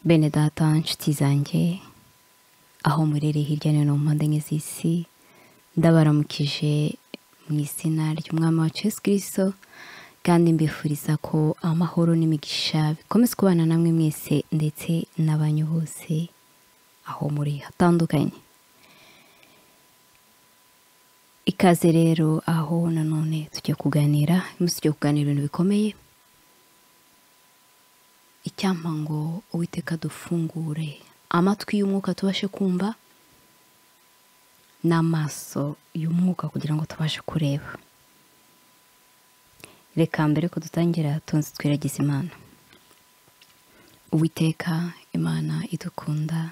Bene data nshuti zanjye aho murere hirya no hino mu mpande enye z'isi ndabaramukije mu izina ry'umwami wacu Yesu Kristo kandi mbifuriza ko amahoro n'imigisha bikomeza kubana namwe mwese ndetse n'abanyu bose aho muri hatandukanye. Ikaze rero aho nanone tujye kuganira ibintu bikomeye. Icyampa ngo Uwiteka dufungure amatwi y'umwuka tubashe kumva n'amaso y'umwuka kugira ngo tubashe kureba. Reka mbere ko dutangira tunzi twiragiza Imana. Uwiteka, Imana idukunda,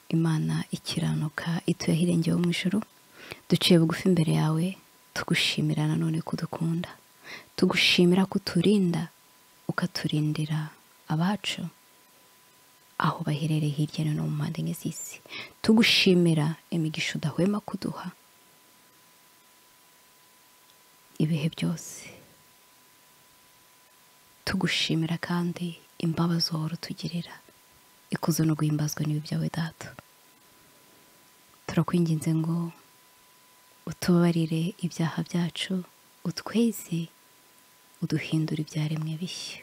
Imana ikiranuka ituye ahirengeye mu ijuru, duciye bugufi imbere yawe tugushimira nanone kudukunda, tugushimira kuturinda ukaturindira abacu aho baherereye hirya no hino mu mpande enye z'isi. Tugushimira imigisha udahwema kuduha ibihe byose. Tugushimira kandi imbabazi uhora utugirira. Ikuzo no guhimbazwa n'ibi byawe Data. Turakwinginze ngo utubabarire ibyaha byacu, utweze uduhindura ibyaremwe bishya.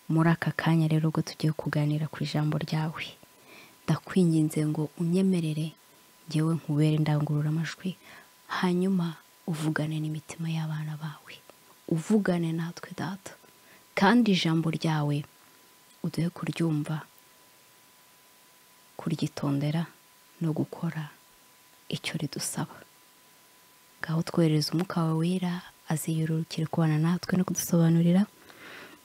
Muri aka kanya rero ubwo tugiye kuganira ku ijambo ryawe, ndakwinginze ngo unyemerere njyewe nkubere indangurura amajwi, hanyuma uvugane n'imitima y'abana bawe, uvugane natwe Data, kandi ijambo ryawe uduhe kuryumva, kuryitondera no gukora icyo ridusaba. Ngaho twoherereza umwuka wawe wera aziyururukire kubana natwe no kudusobanurira.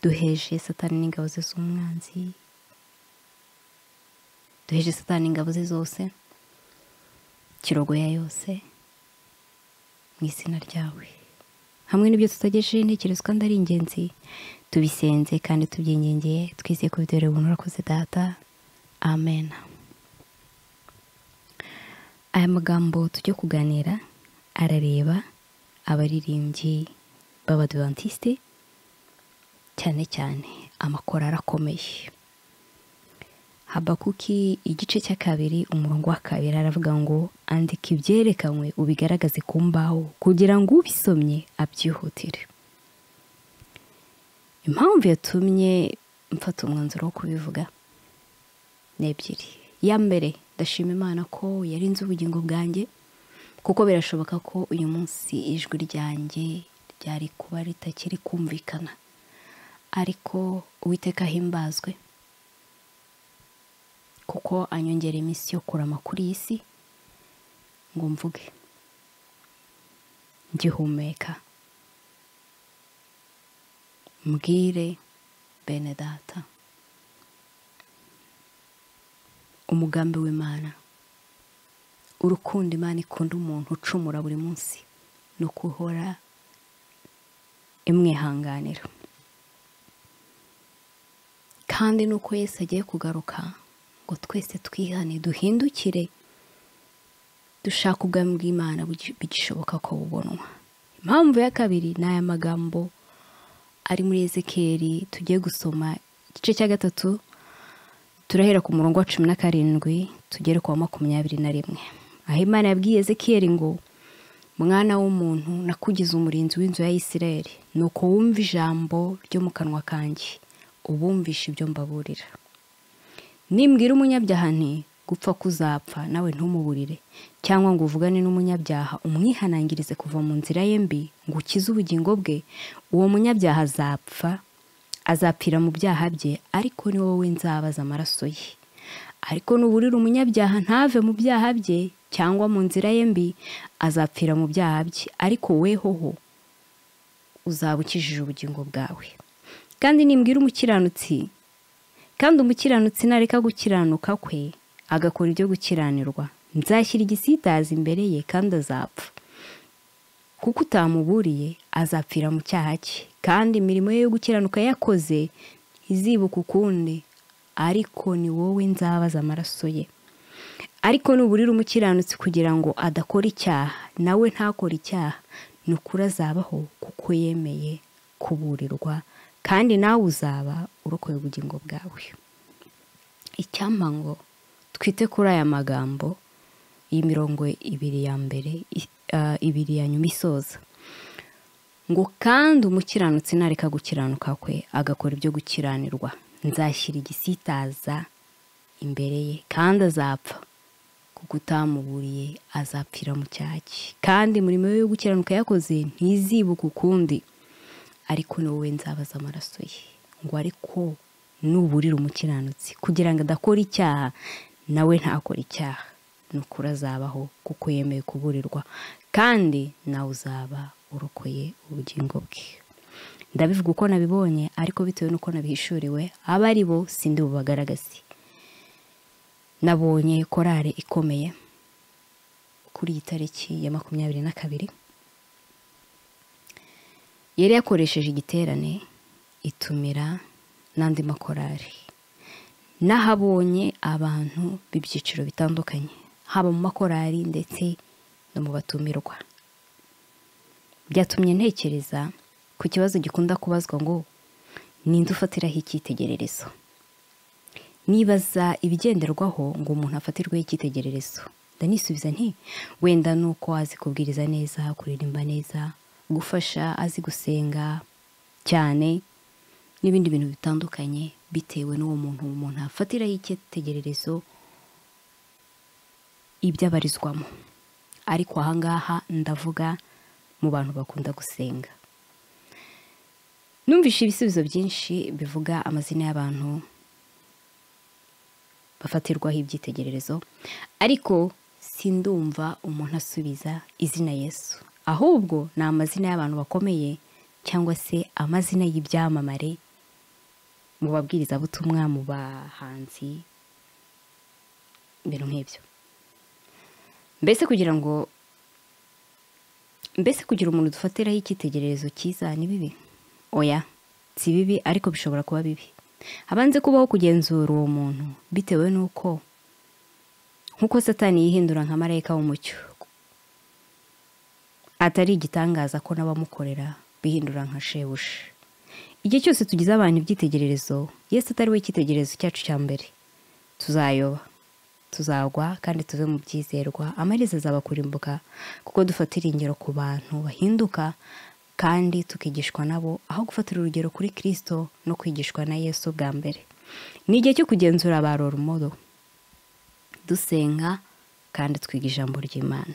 Duheje Satani n'ingabo ze z'umwanzi, duheje Satani n'ingabo ze zose, kirogoya yose mu izina ryawe. Hamwe n'ibyo tutagejeje intekerezo kandi ari ingenzi, tubisenze kandi tubyingengeye twizeye ko bidore ubuntu urakoze Data. Amen. Aya magambo tujye kuganira arareba abaririmbyi b'Abadventiste, cyane cyane amakorali akomeye. Habakuki igice cya 2 umurongo wa 2 aravuga ngo andika ibyerekanywe ubigaragaze ku mbaho kugira ngo ubisomye abyihutire. Impamvu yatumye mfata umwanzuro wo kubivuga ni ebyiri. Ya mbere, ndashima Imana ko yarinze ubugingo bwanjye, kuko birashoboka ko uyu munsi ijwi ryanjye ryari kuba ritakiri kumvikana, ariko Uwiteka ahimbazwe kuko anyongera iminsi yo kurama kuri iyi si ngo mvuge ngihumeka, mbwire bene Data umugambi w'Imana, urukundo Imana ikunda umuntu ucumura buri munsi no kuhora imwihanganira. Kandi nuko Yesu agiye kugaruka ngo twese twihane duhindukire dushaka ubwami bw'Imana bigishoboka ko bubonwa. Impamvu ya kabiri ni aya magambo ari muri Ezekiyeli tugiye gusoma igice cya 3, turahera ku murongo wa 17 tugere ku wa 21. Aho Imana yabwiye Ezekiyeli ngo mwana w'umuntu nakugize umurinzi w'inzu ya Isirayeli, nuko wumva ijambo ryo mu kanwa kanjye ubumvisha ibyo mbaburira. Nimbwira umunyabyaha nti gupfa kuzapfa, nawe ntumuburire, cyangwa ngo uvugane n'umunyabyaha umwihanangirize kuva mu nzira ye mbi ngo ukize ubugingo bwe, uwo munyabyaha azapfira mu byaha bye, ariko ni wowe nzabaza amaraso ye. Ariko nuburira umunyabyaha ntave mu byaha bye cyangwa mu nzira ye mbi, azapfira mu byaha bye, ariko wehoho uzaba ukijije ubugingo bwawe. Kandi nimbwira umukiranutsi, kandi umukiranutsi nareka gukiranuka kwe agakora ibyo gukiranirwa, nzashyira igisitaza imbere ye kandi azapfa, kuko utamuburiye azapfira mu cyaha cye, kandi imirimo ye yo gukiranuka yakoze izibuka ukundi, ariko ni wowe nzabaza amaraso ye. Ariko nuburira umukiranutsi kugira ngo adakora icyaha, nawe ntakora icyaha, nukuri azabaho kuko yemeye kuburirwa, kandi nawe uzaba urokoye ubugingo bwawe. icyampa ngo twite kuri aya magambo y'imirongo ibiri ya mbere, ibiri ya nyuma isoza ngo kandi umukiranutsi nareka gukiranuka kwe agakora ibyo gukiranirwa, nzashyira igisitaza imbere ye kandi azapfa, kuko utamuburiye azapfira mu cyaha cye, kandi imirimo yo gukiranuka yakoze ntizibuka ukundi, ariko ni wowe nzabaza amaraso ye. Ngo ariko nuburira umukiranutsi kugira ngo adakora icyaha, nawe ntakora icyaha, nukuri azabaho kuko yemeye kuburirwa, kandi nawe uzaba urokoye ubugingo bwe. Ndabivuga uko nabibonye, ariko bitewe n'uko nabihishuriwe aba ari bo sindi bubagaragaze. Nabonye korale ikomeye kuri iyi tariki ya 22 yari yakoresheje igiterane itumira n'andi makorali. Nahabonye abantu b'ibyiciro bitandukanye, haba mu makorali ndetse no mu batumirwa. Byatumye ntekereza ku kibazo gikunda kubazwa ngo ninde ufatiraho icyitegererezo. Nibaza ibigenderwaho ngo umuntu afatirweho icyitegererezo, ndanisubiza nti wenda nuko azi kubwiriza neza, kuririmba neza, gufasha, azi gusenga cyane n'ibindi bintu bitandukanye, bitewe n'uwo muntu umuntu afatiraho icyitegererezo ibyo abarizwamo. Ariko ahangaha ndavuga mu bantu bakunda gusenga. Numvishe ibisubizo byinshi bivuga amazina y'abantu bafatirwaho ibyitegererezo, ariko sindumva umuntu asubiza izina Yesu, ahubwo ni amazina y'abantu bakomeye cyangwa se amazina y'ibyamamare mu babwirizabutumwa, mu bahanzi, ibintu nk'ibyo. Mbese kugira umuntu dufatiraho icyitegererezo cyiza ni bibi? Oya, si bibi, ariko bishobora kuba bibi. Habanze kubaho kugenzura uwo muntu, bitewe n'uko nk'uko Satani yihindura nka marayika w'umucyo, atari igitangaza ko n'abamukorera bihindura nka shebuja. Igihe cyose tugize abantu ibyitegererezo, Yesu atari we icyitegererezo cyacu cya mbere, tuzayoba, tuzagwa, kandi tuve mu byizerwa, amaherezo azaba kurimbuka, kuko dufatira ingero ku bantu bahinduka kandi tukigishwa nabo, aho gufatira urugero kuri Kristo no kwigishwa na Yesu bwa mbere. Ni igihe cyo kugenzura ba role model, dusenga kandi twiga ijambo ry'Imana.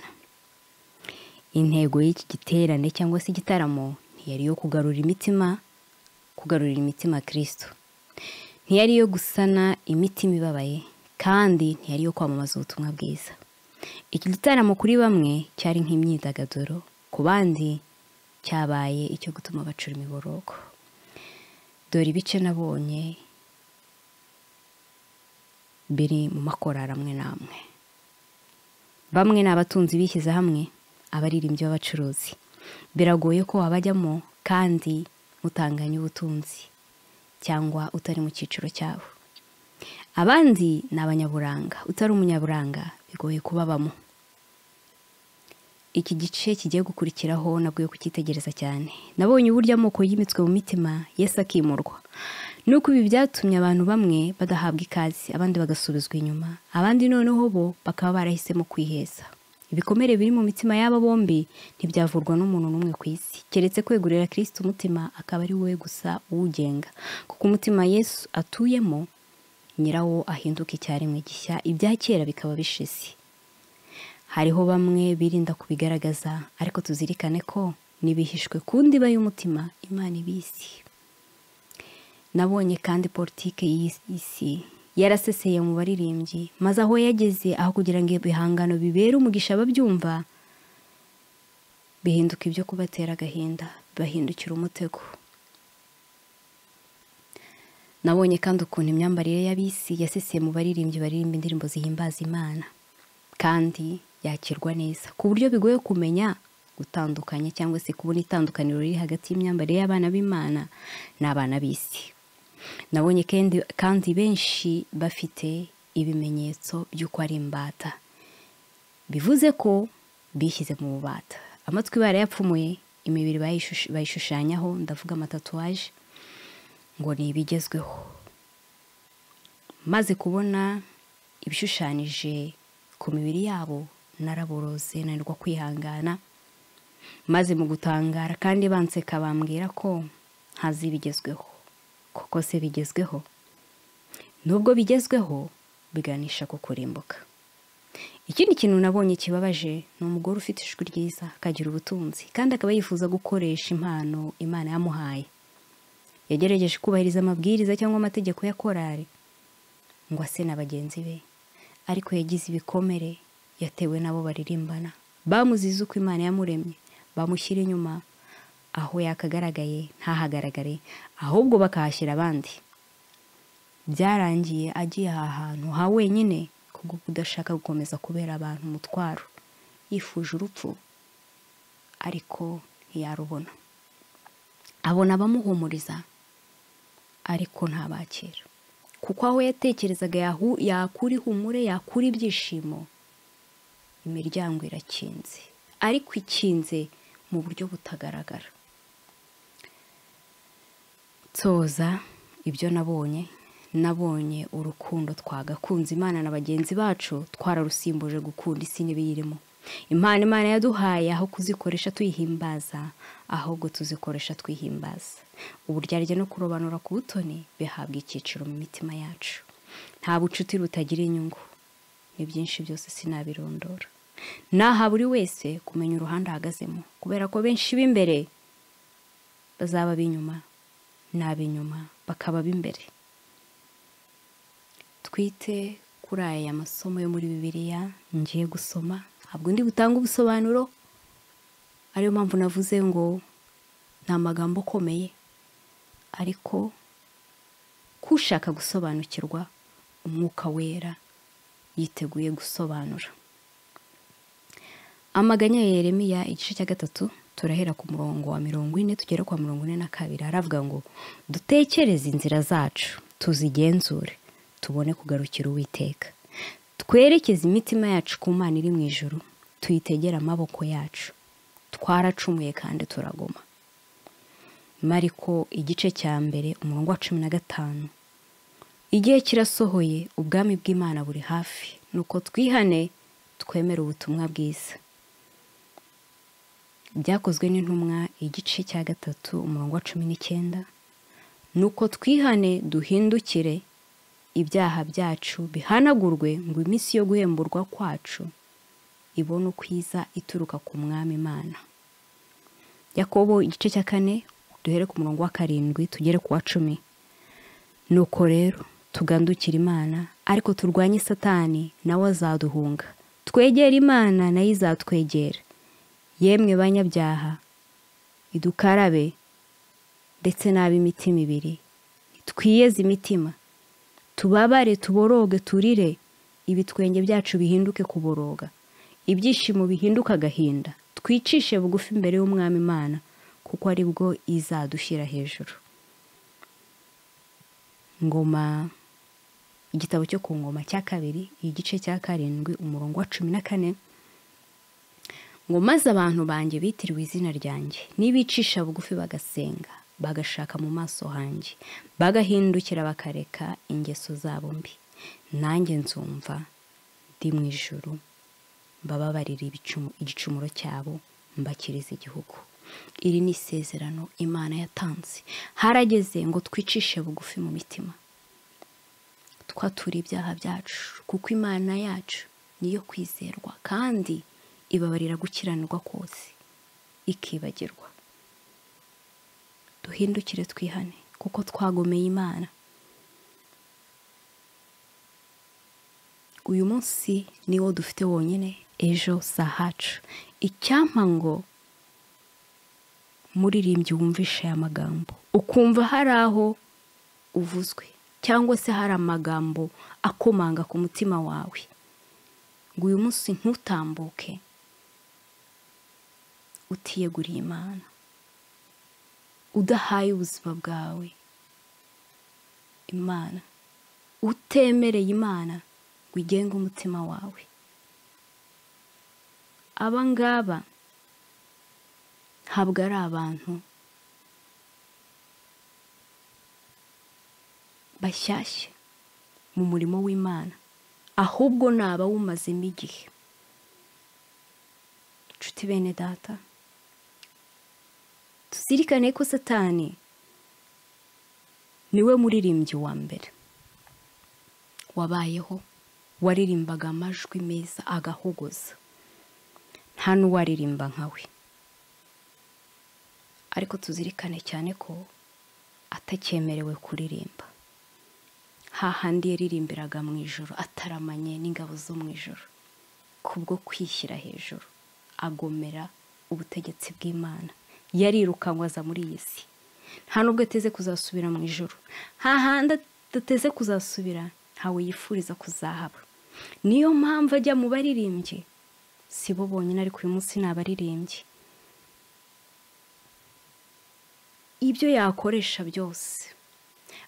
Intego y'iki giterane cyangwa se igitaramo ntiyari yo kugarura imitima Kristo, ntiyari yo gusana imitima ibabaye, kandi ntiyari yo kwamamaza ubutumwa bwiza. Iki gitaramo kuri bamwe cyari nk'imyidagaduro, ku bandi cyabaye icyo gutuma bacura imiborogo. Dore ibice nabonye biri mu makorali amwe n'amwe. Bamwe ni abatunzi bishyize hamwe, abaririmbyi b'abacuruzi. Biragoye ko wabajyamo kandi mutanganya ubutunzi cyangwa utari mu cyiciro cyabo. Abandi ni abanyaburanga, utari umunyaburanga bigoye kubabamo. Iki gice kigiye gukurikiraho nabwo yo kucyitegereza cyane. Nabonye uburyo amoko yimitswe mu mitima Yesu akimurwa. Nuko ibi byatumye abantu bamwe badahabwa ikaze, abandi bagasubizwa inyuma, abandi noneho bo bakaba barahisemo kwiheza. Ibikomere biri mu mitima y'aba bombi ntibyavurwa n'umuntu n'umwe ku isi, keretse kwegurira Kristo umutima, akaba ari we gusa uwugenga, kuko umutima Yesu atuyemo nyirawo ahinduka icyarimwe gishya, ibya kera bikaba bishize. Hariho bamwe birinda kubigaragaza, ariko tuzirikane ko nibihishwe ku ndiba y'umutima Imana ibizi. Nabonye kandi politike y'isi yaraseseye mu baririmbyi, maze aho yageze, aho kugira ngo ibihangano bibere umugisha ababyumva, bihinduka ibyo kubatera agahinda, bahindukira umutego. Nabonye kandi ukuntu imyambarire y'abisi yaseseye mu baririmbyi baririmba indirimbo zihimbaza Imana, kandi yakirwa neza, ku buryo bigoye kumenya gutandukanya cyangwa se kubona itandukaniro riri hagati y'imyambarire y'abana b'Imana n'abana b'isi. Nabonye kandi benshi bafite ibimenyetso by'uko ari imbata, bivuze ko bishyize mu bubata. Amatwi barayapfumuye, imibiri bayishushanyaho, ndavuga amatatuwaje, ngo ni ibigezweho. maze kubona ibishushanije ku mibiri yabo naraboroze nanirwa kwihangana, maze mu gutangara kandi banseka bambwira ko ntazi bigezweho. Koko se bigezweho? Nubwo bigezweho biganisha ku kurimbuka. Ikindi kintu nabonye kibabaje ni umugore ufite ijwi ryiza, akagira ubutunzi kandi akaba yifuza gukoresha impano Imana yamuhaye. Yagerageje kubahiriza amabwiriza cyangwa amategeko ya korari ngo ase na bagenzi be, ariko yagize ibikomere yatewe nabo baririmbana. Bamuziza uko Imana yamuremye, bamushyira inyuma aho yakagaragaye ntahagaragare, ahubwo bakahashyira abandi. Byarangiye agiye aha hantu ha wenyine kubwo kudashaka gukomeza kubera abantu umutwaro, yifuje urupfu ariko ntiyarubona. Abona abamuhumuriza ariko ntabakira, kuko aho yatekerezaga yakura ihumure, yakura ibyishimo, imiryango irakinze, ariko ikinze mu buryo butagaragara. Nsoza ibyo nabonye urukundo twagakunze Imana na bagenzi bacu twararusimbuje gukunda isi n'ibiyirimo. Impano Imana yaduhaye aho kuzikoresha tuyihimbaza, ahubwo tuzikoresha twihimbaza. Uburyarya no kurobanura ku butoni bihabwa icyiciro mu mitima yacu. Nta bucuti butagira inyungu, ni byinshi byose sinabirondora. Naha buri wese kumenya uruhande ahagazemo, kubera ko benshi b'imbere bazaba b'inyuma, n'ab'inyuma bakaba b'imbere. Twite kuri aya masomo yo muri Bibiliya ngiye gusoma, ntabwo ndi butanga ubusobanuro, ariyo mpamvu navuze ngo nta magambo akomeye, ariko kushaka gusobanukirwa Umwuka Wera yiteguye gusobanura. Amaganya ya Yeremiya igice cya 3 turahera ku murongo wa 40 tugera kwa 42. Aravuga ngo dutekereze inzira zacu tuzigenzure, tubone kugarukira Uwiteka. Twerekeze imitima yacu ku Mana iri mu ijuru, tuyitegera amaboko yacu. Twaracumuye kandi turagoma. Mariko igice cya 1 umurongo wa 15. Igihe kirasohoye, ubwami bw'Imana buri hafi, nuko twihane twemera ubutumwa bwiza. Byakozwe n'intumwa igice cya 3 umurongo wa 19. Nuko twihane duhindukire, ibyaha byacu bihanagurwe, ngo iminsi yo guhemburwa kwacu ibone ukwiza ituruka ku Mwami Imana. Yakobo igice cya 4 duhere ku murongo wa 7 tugere ku wa 10. Nuko rero tugandukira Imana, ariko turwanye Satani nawe azaduhunga. Twegera Imana nayo izatwegera. Yemwe banyabyaha, idukarabe ndetse n'ab'imitima ibiri, twiyeze imitima, tubabare, tuboroge, turire, ibitwenge byacu bihinduke kuboroga, ibyishimo bihinduka agahinda. Twicishe bugufi imbere y'Umwami Imana, kuko ari bwo izadushyira hejuru. Ngoma, igitabo cyo ku Ngoma cya 2 igice cya 7 umurongo wa 14. Ngo maze abantu banjye bitiriwe izina ryanjye nibicisha bugufi bagasenga, bagashaka mu maso hanjye, bagahindukira bakareka ingeso zabo mbi, nanjye nzumva ndi mu ijuru, mbababarira igicumuro cyabo, mbakiriza igihugu. Iri ni isezerano Imana yatanze. Harageze ngo twicishe bugufi mu mitima, twatura ibyaha byacu, kuko Imana yacu niyo kwizerwa kandi ibabarira gukiranirwa kose ikibagirwa. Duhindukire twihane, kuko twagomeye Imana. Uyu munsi niwo dufite wonyine, ejo sahacu. Icyampa ngo muririmbyi wumvishe aya magambo, ukumva hari aho uvuzwe, cyangwa se hari amagambo akomanga ku mutima wawe, ngo uyu munsi ntutambuke utiyeguriye Imana, udahaye ubuzima bwawe Imana, utemereye Imana ngo igenge umutima wawe. Aba ngaba ntabwo ari abantu bashyashya, mu murimo w'Imana, ahubwo naba wumazemo igihe. Nshuti bene data, tuzirikane ko Satani niwe muririmbyi wa mbere wabayeho, waririmbaga amajwi meza agahogoza, nta n'uwaririmba nkawe. Ariko tuzirikane cyane ko atacyemerewe kuririmba. Hahandi yaririmbiraga mu ijoro ataramanye n'ingabo zo mu ijoro, kubwo kwishyira hejuru agomera ubutegetsi bw'Imana. Yarirukanwe aza muri iyi si, nta nubwo ateze kuzasubira mu ijoro. Hahandi adateze kuzasubira ntawe yifuriza kuzahaba. Niyo mpamvu ajya mu baririmbyi, si bo bonyine ariko uyu munsi ni abaririmbyi. Ibyo yakoresha byose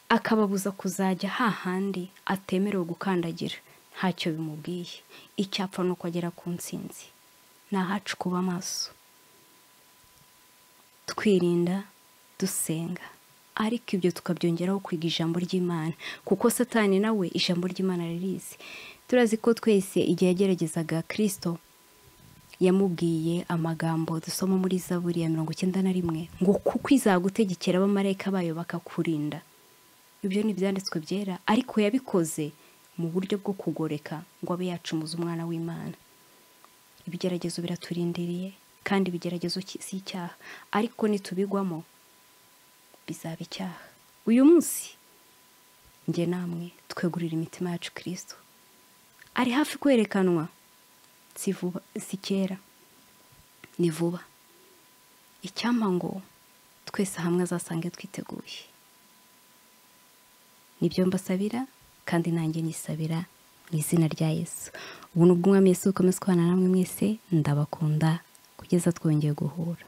akababuza kuzajya hahandi atemerewe gukandagira, ntacyo bimubwiye. Icyapfa nuko agera ku ntsinzi. Ni ahacu kuba amaso, twirinda, dusenga, ariko ibyo tukabyongeraho kwiga ijambo ry'Imana, kuko Satani nawe ijambo ry'Imana ririzi. Turazi ko twese igihe yageragezaga Kristo yamubwiye amagambo dusoma muri Zaburi ya 91 ngo kuko izagutegekera abamarayika bayo bakakurinda. Ibyo ni ibyanditswe byera, ariko yabikoze mu buryo bwo kugoreka ngo abe yacumuza umwana w'Imana. Ibigeragezo biraturindiriye, kandi ibigeragezo si icyaha, ariko nitubigwamo bizaba icyaha. Uyu munsi njye namwe twegurira imitima yacu Kristo. Ari hafi kwerekanwa, si vuba, si kera, ni vuba. Icyampa ngo twese hamwe azasange twiteguye. Nibyo mbasabira, kandi nanjye nisabira mu izina rya Yesu. Ubu nubwo Umwami Yesu ukomeza kubana namwe mwese, ndabakunda kugeza twongeye guhura.